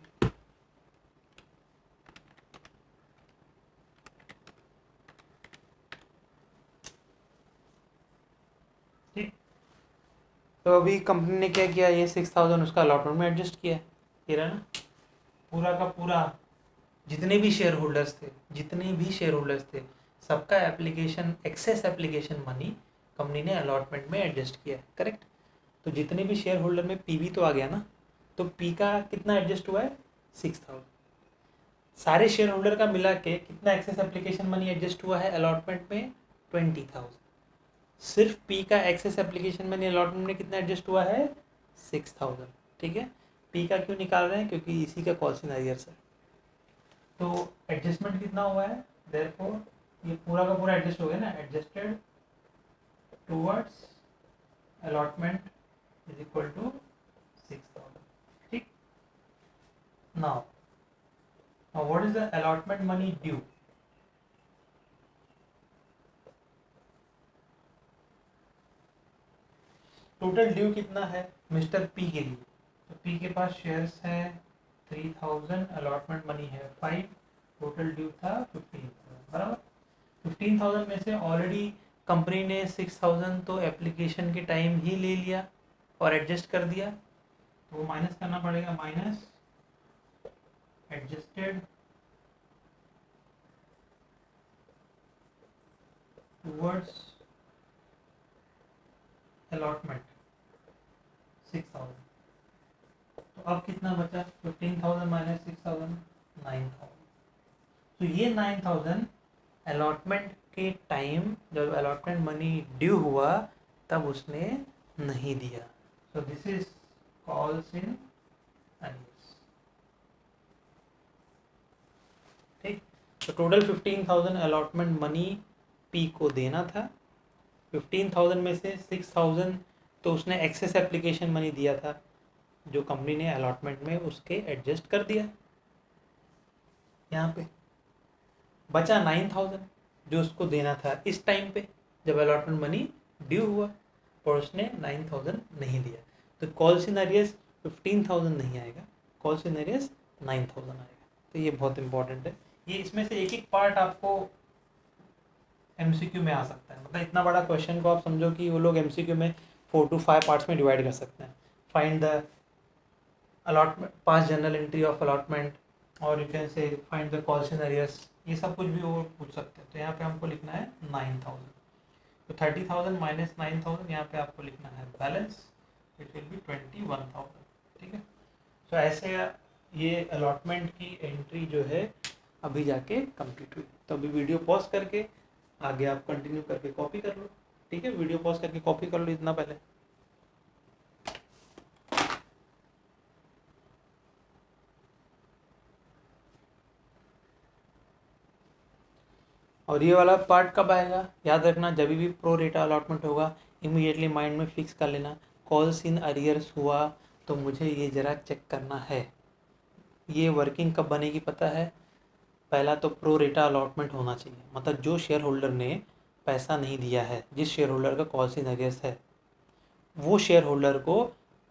ठीक, तो अभी कंपनी ने क्या किया, ये 6,000 उसका अलॉटमेंट में एडजस्ट किया है, ये रहा ना पूरा का पूरा। जितने भी शेयर होल्डर्स थे सबका application excess application money company ने अलॉटमेंट में एडजस्ट किया है, करेक्ट। तो जितने भी शेयर होल्डर में पी भी तो आ गया ना, तो पी का कितना एडजस्ट हुआ है 6,000। सारे शेयर होल्डर का मिला के कितना एक्सेस एप्लीकेशन मनी एडजस्ट हुआ है अलॉटमेंट में 20,000। सिर्फ पी का एक्सेस एप्लीकेशन मनी अलॉटमेंट में कितना एडजस्ट हुआ है 6,000, ठीक है। पी का क्यों निकाल रहे हैं, क्योंकि इसी का कॉल्स इन अरियर्स है। तो एडजस्टमेंट कितना हुआ है, देयरफॉर ये पूरा का पूरा एडजस्ट हो गया ना, adjusted towards allotment is equal to 6,000, ठीक। Now what is the allotment money due, total due कितना है मिस्टर पी के लिए, तो पी के पास शेयर्स है 3,000, अलॉटमेंट मनी है 5, टोटल ड्यू था 15,000 बराबर। 15,000 में से ऑलरेडी कंपनी ने 6,000 तो एप्लीकेशन के टाइम ही ले लिया और एडजस्ट कर दिया, तो वो माइनस करना पड़ेगा, माइनस एडजस्टेड टुवर्ड्स अलॉटमेंट 6,000। तो अब कितना बचा, 15,000 माइनस 6,000, 9,000। तो ये 9,000 अलॉटमेंट के टाइम जब अलॉटमेंट मनी ड्यू हुआ तब उसने नहीं दिया, so this is calls in arrears, ठीक। तो टोटल 15,000 अलॉटमेंट मनी पी को देना था, 15,000 में से 6,000 तो उसने एक्सेस एप्लीकेशन मनी दिया था जो कंपनी ने अलॉटमेंट में उसके एडजस्ट कर दिया। यहाँ पे बचा 9,000 जो उसको देना था इस टाइम पे जब अलॉटमेंट मनी ड्यू हुआ, और उसने 9,000 नहीं दिया, तो कॉल्स इन अरियर्स 15,000 नहीं आएगा, कॉल्स इन अरियर्स 9,000 आएगा। तो ये बहुत इंपॉर्टेंट है। ये इसमें से एक एक पार्ट आपको एमसीक्यू में आ सकता है, मतलब इतना बड़ा क्वेश्चन को आप समझो कि वो लोग एमसीक्यू में 4 to 5 पार्ट्स में डिवाइड कर सकते हैं। Find the allotment, pass general entry of allotment, और you can say find the calls in arrears, ये सब कुछ भी वो पूछ सकते हैं। तो यहाँ पे हमको लिखना है 9,000, तो 30,000 माइनस 9,000, यहाँ पे आपको लिखना है बैलेंस, इट विल बी 21,000। ठीक है, तो ऐसे ये अलॉटमेंट की एंट्री जो है अभी जाके कंप्लीट हुई। तो अभी वीडियो पॉज करके आगे आप कंटिन्यू करके कॉपी कर लो। ठीक है, वीडियो पॉज करके कॉपी कर लो इतना पहले। और ये वाला पार्ट कब आएगा याद रखना, जब भी प्रो रेटा अलॉटमेंट होगा इमीडिएटली माइंड में फिक्स कर लेना, कॉल्स इन अरियर्स हुआ तो मुझे ये ज़रा चेक करना है। ये वर्किंग कब बनेगी पता है, पहला तो प्रो रेटा अलॉटमेंट होना चाहिए, मतलब जो शेयर होल्डर ने पैसा नहीं दिया है, जिस शेयर होल्डर का कॉल्स इन अरियर्स है, वो शेयर होल्डर को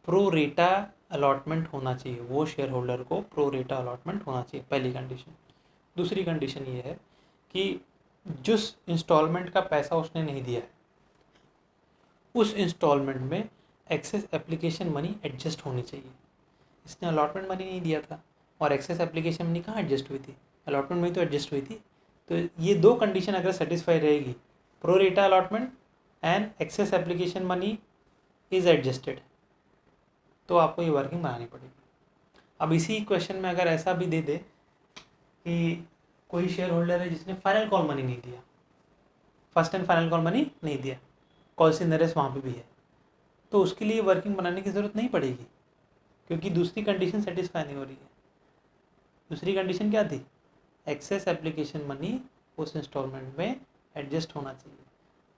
प्रो रेटा अलॉटमेंट होना चाहिए, वो शेयर होल्डर को प्रो रेटा अलॉटमेंट होना चाहिए, पहली कंडीशन। दूसरी कंडीशन ये है कि जिस इंस्टॉलमेंट का पैसा उसने नहीं दिया है उस इंस्टॉलमेंट में एक्सेस एप्लीकेशन मनी एडजस्ट होनी चाहिए। इसने अलॉटमेंट मनी नहीं दिया था और एक्सेस एप्लीकेशन मनी कहाँ एडजस्ट हुई थी, अलॉटमेंट मनी तो एडजस्ट हुई थी। तो ये दो कंडीशन अगर सेटिस्फाई रहेगी, pro rata allotment and excess application money is adjusted, तो आपको ये वर्किंग बनानी पड़ेगी। अब इसी क्वेश्चन में अगर ऐसा भी दे दे कि कोई शेयर होल्डर है जिसने फाइनल कॉल मनी नहीं दिया, first and final call money नहीं दिया, कॉल्स इन अरियर्स वहाँ पे भी है, तो उसके लिए वर्किंग बनाने की ज़रूरत नहीं पड़ेगी, क्योंकि दूसरी कंडीशन सेटिस्फाई नहीं हो रही है। दूसरी कंडीशन क्या थी, एक्सेस एप्लीकेशन मनी उस इंस्टॉलमेंट में एडजस्ट होना चाहिए।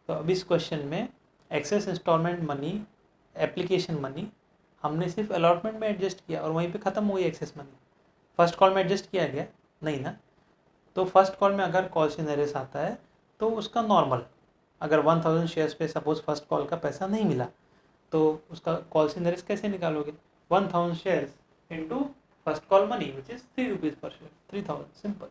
तो अब इस क्वेश्चन में excess instalment money, application money हमने सिर्फ अलॉटमेंट में एडजस्ट किया और वहीं पे ख़त्म हो गई एक्सेस मनी। फर्स्ट कॉल में एडजस्ट किया गया नहीं ना, तो फर्स्ट कॉल में अगर कॉल्स इन अरियर्स आता है तो उसका नॉर्मल, अगर 1000 शेयर्स पे सपोज फर्स्ट कॉल का पैसा नहीं मिला तो उसका कॉल्स इन अरियर्स कैसे निकालोगे, 1000 shares into first call money which is 3 rupees पर शेयर, 3000, सिंपल।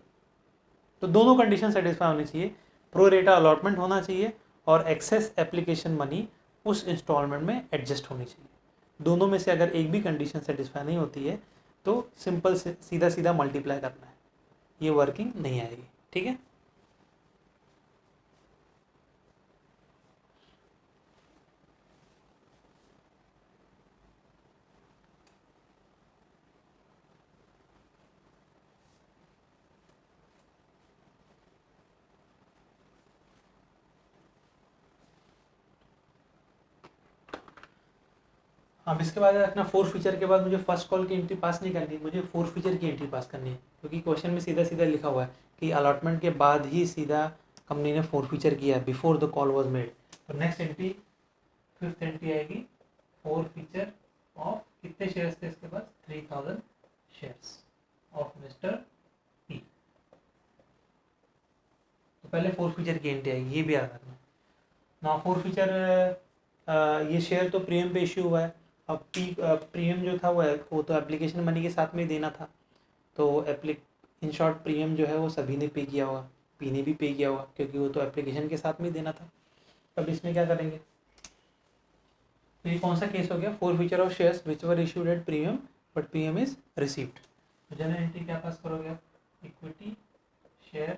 तो दोनों कंडीशन सेटिस्फाई होनी चाहिए, प्रो रेटा अलॉटमेंट होना चाहिए और एक्सेस एप्लीकेशन मनी उस इंस्टॉलमेंट में एडजस्ट होनी चाहिए। दोनों में से अगर एक भी कंडीशन सेटिस्फाई नहीं होती है तो सिंपल सीधा सीधा मल्टीप्लाई करना है, ये वर्किंग नहीं आएगी। ठीक है, अब इसके बाद रखना फोर फीचर के बाद मुझे फर्स्ट कॉल की एंट्री पास नहीं करनी, मुझे फोर फीचर की एंट्री पास करनी है, क्योंकि क्वेश्चन में सीधा सीधा लिखा हुआ है कि अलॉटमेंट के बाद ही सीधा कंपनी ने फोर फीचर किया है, before the call was made. तो नेक्स्ट एंट्री, फिफ्थ एंट्री आएगी, फोर फीचर ऑफ कितने शेयर्स थे इसके पास, 3000 शेयर्स ऑफ मिस्टर पी। तो पहले फोर फीचर की एंट्री आएगी, ये भी याद रखना। ना फोर फीचर, ये शेयर तो प्रीमियम पे इश्यू हुआ है, अब प्रीमियम जो था वो तो एप्लीकेशन मनी के साथ में देना था, तो इन शॉर्ट प्रीमियम जो है वो सभी ने पे किया होगा, पी ने भी पे किया होगा क्योंकि वो तो एप्लीकेशन के साथ में देना था। अब इसमें क्या करेंगे, तो ये कौन सा केस हो गया, forfeiture of shares which were issued at premium but premium is received. तो जनरल एंट्री क्या पास करोगे आप, equity share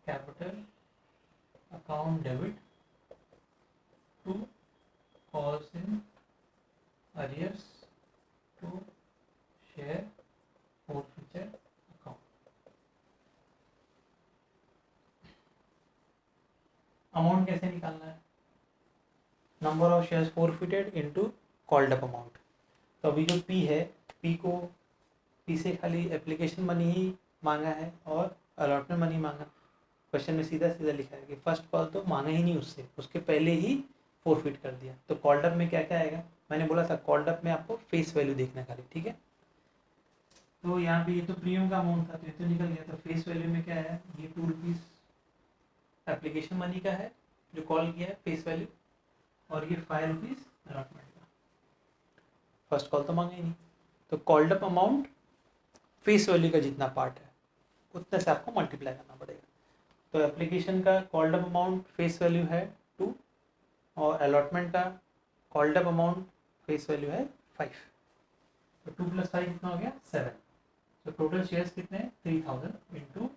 capital account debit to calls in arrears to share forfeiture account. Amount कैसे निकालना है, number of shares forfeited into called up amount. तो अभी जो पी है, पी से खाली एप्लीकेशन मनी ही मांगा है और अलॉटमेंट मनी मांगा। क्वेश्चन में सीधा सीधा लिखा है कि फर्स्ट कॉल तो मांगा ही नहीं उससे, उसके पहले ही फोरफिट कर दिया। तो कॉल्ड अप में क्या क्या आएगा, मैंने बोला था कॉल्ड अप में आपको फेस वैल्यू देखना खाली, ठीक है। तो यहाँ पे ये तो प्रीमियम का अमाउंट था तो ये तो निकल गया। तो फेस वैल्यू में क्या है, ये 2 रुपीज़ एप्लीकेशन मनी का है जो कॉल किया है फेस वैल्यू, और ये 5 रुपीज़ अलॉटमेंट का। फर्स्ट कॉल तो मांगा ही नहीं, तो called up amount face value का जितना पार्ट है उतने से आपको मल्टीप्लाई करना पड़ेगा। तो एप्लीकेशन का called up amount face value है 2, और अलॉटमेंट का called up amount face value है 5। तो 2 + 5 कितना हो गया 7। तो टोटल शेयर्स कितने हैं 3000 इंटू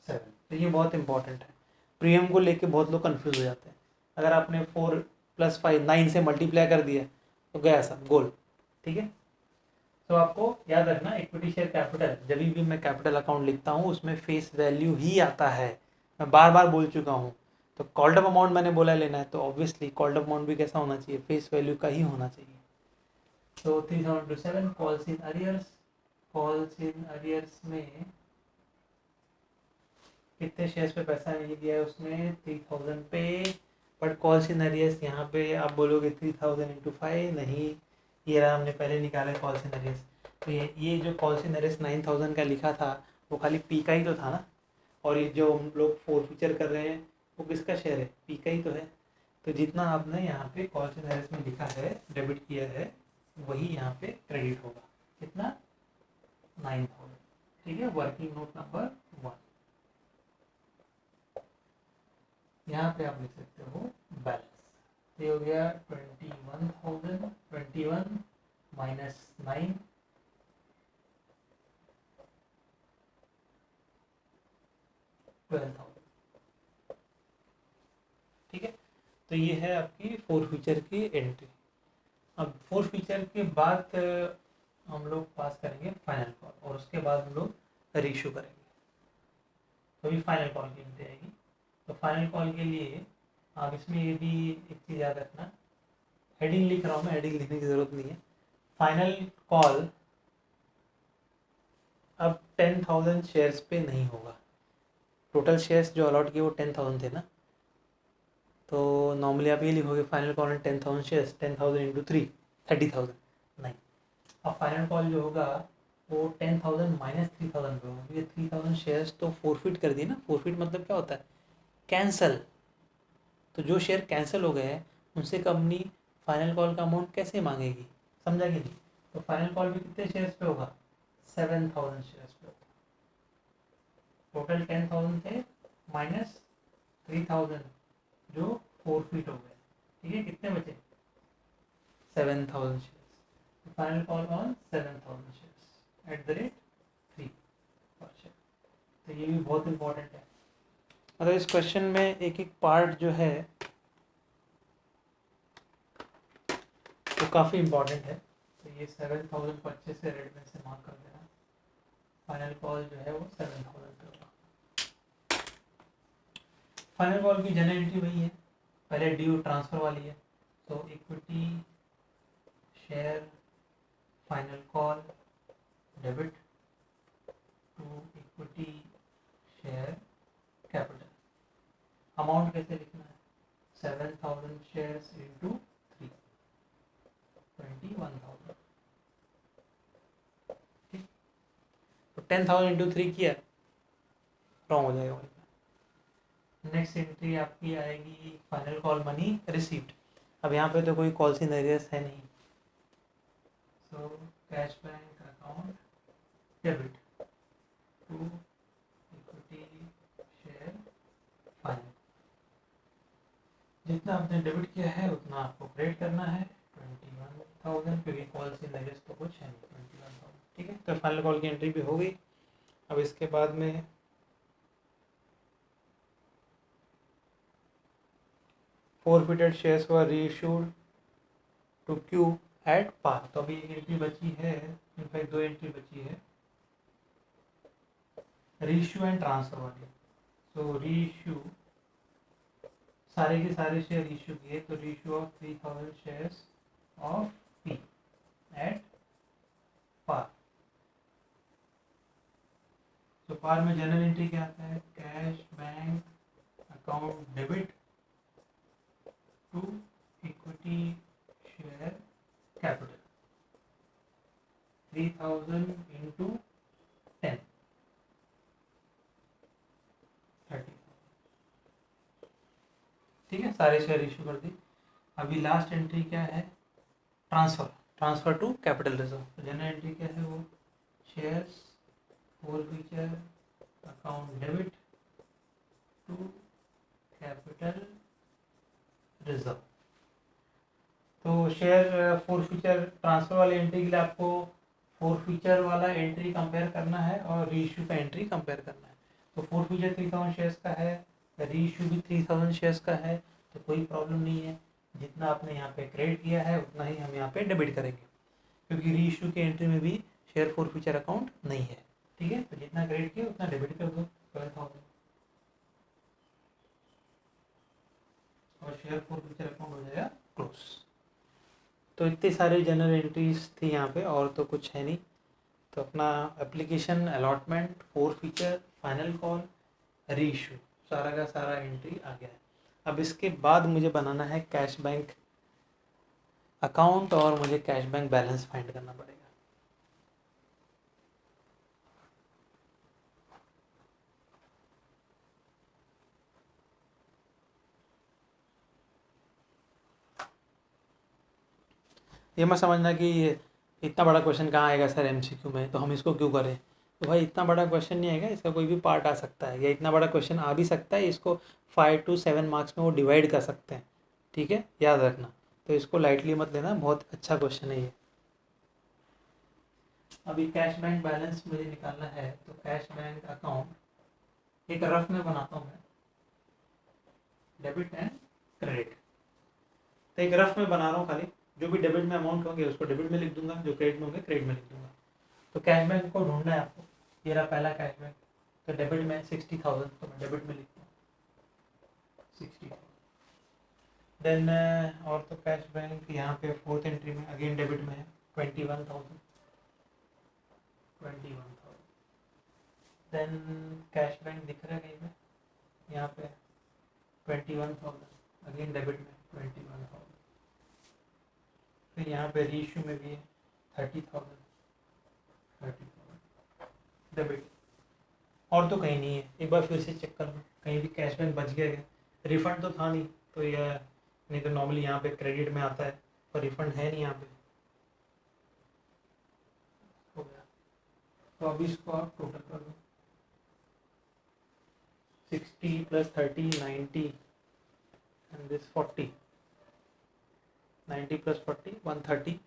7। तो ये बहुत इंपॉर्टेंट है, प्रीमियम को लेके बहुत लोग कंफ्यूज हो जाते हैं। अगर आपने 4 + 5 9 से मल्टीप्लाई कर दिया तो गया सब गोल, ठीक है। तो आपको याद रखना इक्विटी शेयर कैपिटल, जब भी मैं कैपिटल अकाउंट लिखता हूँ उसमें फेस वैल्यू ही आता है, मैं बार बार बोल चुका हूँ। तो कॉल्ड अप अमाउंट मैंने बोला लेना है, तो ऑब्वियसली कॉल्ड अप अमाउंट भी कैसा होना चाहिए, फेस वैल्यू का ही होना चाहिए। तो 3007 calls in arrears, calls in arrears में कितने शेयर्स पे पैसा नहीं दिया है उसने 3000 पे, बट कॉल्स इन अरियर्स यहाँ पे आप बोलोगे 3000 इंटू 5 नहीं, ये रहा हमने पहले निकाला कॉल्स इन अरियर्स। तो ये जो कॉल्स इन अरियर्स 9000 का लिखा था वो खाली पी का ही तो था ना, और ये जो हम लोग फोरफीचर कर रहे हैं वो किसका शेयर है, पी का ही तो है। तो जितना आपने यहाँ पे कॉल्स इन अरियर्स में लिखा है डेबिट किया है वही यहाँ पे क्रेडिट होगा, कितना 9000, ठीक है। वर्किंग नोट नंबर 1, यहाँ पे आप लिख सकते हो बैलेंस। तो ये हो गया 21,000, 21 माइनस 9, 12,000, ठीक है। तो ये है आपकी फोरफीचर की एंट्री। अब फोरफीचर के बाद हम लोग पास करेंगे फाइनल कॉल, और उसके बाद हम लोग रीइशू करेंगे, तो अभी फाइनल कॉल की एंट्री आएगी। तो फाइनल कॉल के लिए आप इसमें ये भी एक चीज़ याद रखना, हेडिंग लिख रहा हूँ मैं, हेडिंग लिखने की ज़रूरत नहीं है। फाइनल कॉल अब 10,000 शेयर्स पे नहीं होगा। टोटल शेयर्स जो अलॉट किए वो 10,000 थे ना, तो नॉर्मली आप ये लिखोगे फाइनल कॉल 10,000 शेयर्स, 10,000 इंटू 3 30,000, नहीं। अब फाइनल कॉल जो होगा वो 10,000 माइनस 3,000 पे होगा, क्योंकि 3,000 शेयर्स तो फोरफिट कर दिए ना। फोरफिट मतलब क्या होता है, कैंसल। तो जो शेयर कैंसिल हो गए हैं उनसे कंपनी फाइनल कॉल का अमाउंट कैसे मांगेगी, समझा कि नहीं। तो फाइनल कॉल भी कितने शेयर्स पे होगा 7,000 शेयर्स पे होगा। टोटल 10,000 थे माइनस 3,000 जो फोरफिट हो गए, ठीक है। कितने बचे 7,000 shares. Final call on 7,000 shares at the rate 3 पर शेयर। तो ये भी बहुत इंपॉर्टेंट है। मतलब इस क्वेश्चन में एक एक पार्ट जो है वो काफ़ी इंपॉर्टेंट है। तो ये 7,000 को अच्छे से रेड में से मार्क कर देना। फाइनल कॉल जो है वो 7,000 पे होगा। फाइनल कॉल की जनरल एंट्री वही है, पहले ड्यू ट्रांसफर वाली है। तो equity share final call debit to equity share capital. Amount कैसे लिखना है 7,000 शेयर्स इंटू 3 21,000, ठीक। तो 10,000 इंटू 3 किया, रॉन्ग हो जाएगा। नेक्स्ट एंट्री आपकी आएगी फाइनल कॉल मनी रिसीव्ड। अब यहाँ पे तो कोई कॉल्स इन एरियर्स है नहीं, so cash bank account debit to equity share final. जितना आपने डेबिट किया है उतना आपको क्रेडिट करना है 21,000, क्योंकि कॉल्स इन एरियर्स तो कुछ है नहीं 21,000, ठीक है। तो फाइनल कॉल की एंट्री भी हो गई। अब इसके बाद में forfeited shares were reissued to Q at par। तो अभी एक एंट्री बची है, इनफैक्ट 2 एंट्री बची है, रीइश्यू एंड ट्रांसफर वाली। सो रीइश्यू सारे के सारे शेयर इश्यू किए, तो reissue of 3,000 shares of P at par। तो पार में जनरल एंट्री क्या आता है, cash bank account debit to 20 share capital 3000 into 10 30। ठीक है, सारे शेयर इशू कर दी। अभी लास्ट एंट्री क्या है, ट्रांसफर टू कैपिटल रिजर्व। तो जनरल एंट्री क्या है वो, shares forfeiture account debit to capital reserve. तो शेयर फॉरफीचर ट्रांसफर वाली एंट्री के लिए आपको फॉरफीचर वाला एंट्री कंपेयर करना है और रीइश्यू का एंट्री कंपेयर करना है। तो फॉरफीचर 3000 शेयर्स का है, रीइश्यू भी 3000 शेयर्स का है, तो कोई प्रॉब्लम नहीं है। जितना आपने यहाँ पे क्रेडिट किया है उतना ही हम यहाँ पे डेबिट करेंगे, क्योंकि रीइश्यू की एंट्री में भी शेयर फॉरफीचर अकाउंट नहीं है। ठीक है, तो जितना क्रेडिट किया उतना डेबिट कर दो 12,000 और शेयर फॉरफीचर अकाउंट हो जाएगा क्लोज। तो इतने सारे जनरल एंट्रीज थी यहाँ पे, और तो कुछ है नहीं। तो अपना application, allotment, forfeiture, final call, reissue, सारा का सारा एंट्री आ गया है। अब इसके बाद मुझे बनाना है कैश बैंक अकाउंट और मुझे कैश बैंक बैलेंस फाइंड करना पड़ेगा। ये मत समझना कि इतना बड़ा क्वेश्चन कहाँ आएगा सर एमसीक्यू में, तो हम इसको क्यों करें। तो भाई इतना बड़ा क्वेश्चन नहीं आएगा, इसका कोई भी पार्ट आ सकता है, या इतना बड़ा क्वेश्चन आ भी सकता है, इसको 5 to 7 मार्क्स में वो डिवाइड कर सकते हैं। ठीक है, याद रखना। तो इसको लाइटली मत लेना, बहुत अच्छा क्वेश्चन है ये। अभी कैश बैंक बैलेंस मुझे निकालना है, तो कैश बैंक अकाउंट एक रफ में बनाता हूँ मैं, डेबिट एंड क्रेडिट। तो एक रफ में बना रहा हूँ, खाली जो भी डेबिट में अमाउंट होंगे उसको डेबिट में लिख दूंगा, जो क्रेडिट में होंगे क्रेडिट में लिख दूंगा। तो कैश बैंक को ढूंढना है आपको, ये रहा पहला कैश बैंक। तो डेबिट में 60,000, तो मैं डेबिट में लिखता हूँ 60,000। देन और तो कैश बैंक यहाँ पे फोर्थ एंट्री में अगेन डेबिट में है 21,000। देन कैश बैंक दिख रहा है कहीं में, यहाँ पे 21,000 अगेन डेबिट में 21,000। फिर यहाँ पे रीइश्यू में भी है 30,000 डेबिट। और तो कहीं नहीं है, एक बार फिर से चेक कर लो कहीं भी कैश बैंक बच गया है। रिफंड तो था नहीं, तो यह नहीं तो नॉर्मली यहाँ पे क्रेडिट में आता है, पर रिफंड है नहीं यहाँ पे, हो गया। तो अभी इसको आप टोटल कर दो, 60 + 30 90 एंड दिस 40, 90 + 40 130,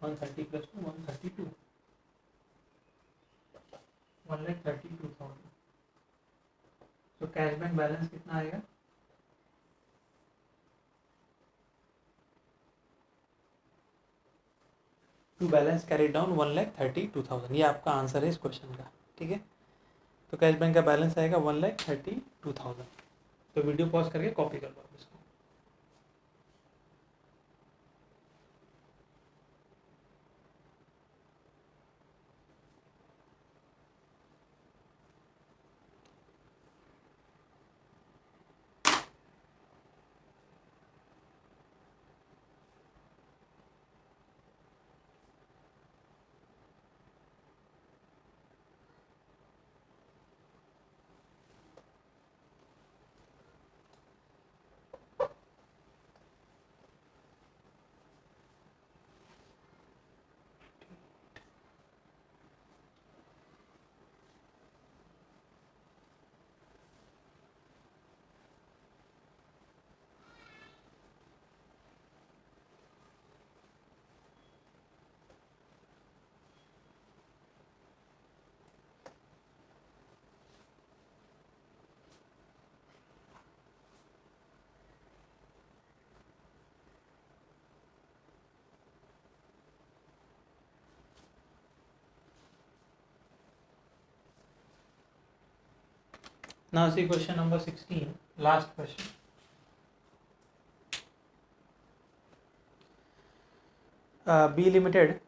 130 + 2 132, 1,32,000। तो कैश बैंक बैलेंस कितना आएगा, टू बैलेंस कैरी डाउन 1,32,000। ये आपका आंसर है इस क्वेश्चन का। ठीक है, तो कैश बैंक का बैलेंस आएगा 1,32,000। तो वीडियो पॉज करके कॉपी कर लो इसको। Now see question number 16, last question. B limited,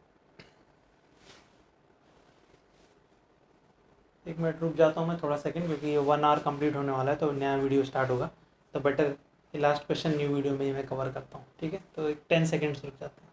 एक मिनट रुक जाता हूँ मैं थोड़ा सेकंड, क्योंकि 1 आवर कंप्लीट होने वाला है तो नया वीडियो स्टार्ट होगा, तो बेटर ये लास्ट क्वेश्चन न्यू वीडियो में ही मैं कवर करता हूँ, ठीक है। तो एक 10 सेकेंड्स रुक जाते हैं।